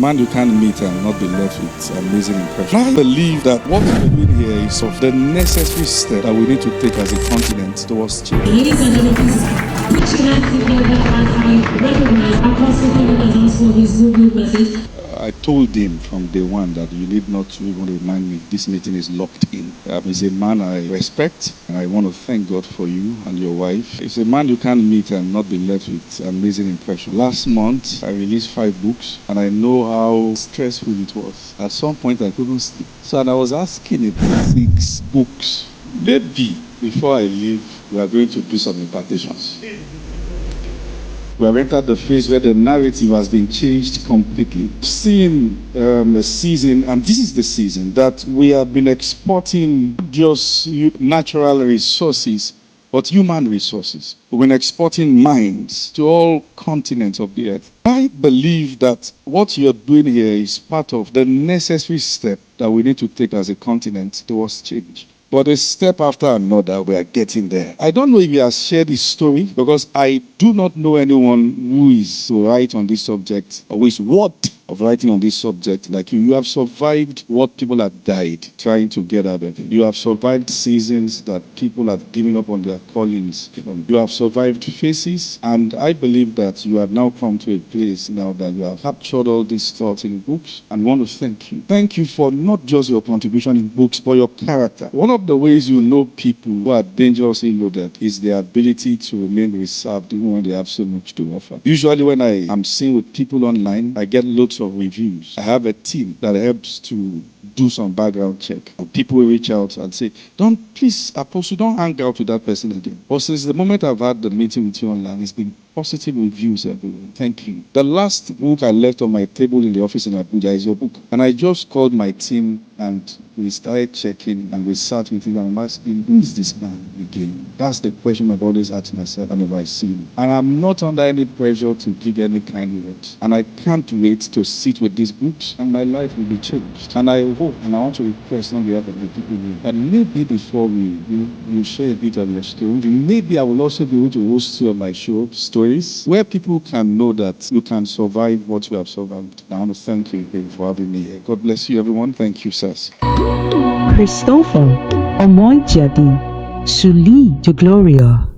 Man you can't meet and not be left with amazing impression. I believe that what we're doing here is of the necessary step that we need to take as a continent towards change. Ladies and gentlemen, please put your hands together as I recognize Apostle Femi Lazarus for his good message. I told him from day one that you need not to even remind me this meeting is locked in. He's a man I respect, and I want to thank God for you and your wife. He's a man you can't meet and not be left with amazing impression. Last month, I released 5 books, and I know how stressful it was. At some point, I couldn't sleep. So, and I was asking him 6 books. Maybe before I leave, we are going to do some impartations. We have entered the phase where the narrative has been changed completely. Seeing a season, and this is the season, that we have been exporting just natural resources, but human resources. We've been exporting minds to all continents of the earth. I believe that what you're doing here is part of the necessary step that we need to take as a continent towards change. But a step after another, we are getting there. I don't know if he has shared his story, because I do not know anyone who is to write on this subject, or who is worth of writing on this subject like you. You have survived what people have died trying to get out of it. You have survived seasons that people have given up on their callings. You have survived phases, and I believe that you have now come to a place now that you have captured all these thoughts in books, and want to thank you. Thank you for not just your contribution in books, but your character. One of the ways you know people who are dangerously loaded is their ability to remain reserved even when they have so much to offer. Usually when I am seen with people online, I get loads of reviews. I have a team that helps to do some background check. And people will reach out and say, please, Apostle, don't hang out with that person again. But since the moment I've had the meeting with you online, it's been positive reviews everywhere. Thank you. The last book I left on my table in the office in Abuja is your book. And I just called my team and we started checking, and we sat with him and I'm asking, who is this man again? That's the question I've always asked myself whenever I see him. And I'm not under any pressure to give any kind words. And I can't wait to sit with these books and my life will be changed. And I hope, and I want to request on behalf of the people here, that maybe before you share a bit of your story, maybe I will also be able to host 2 of my show stories where people can know that you can survive what you have survived. I want to thank you again for having me here. God bless you, everyone. Thank you, sirs. Christopher Omoijiade, Suli to Gloria.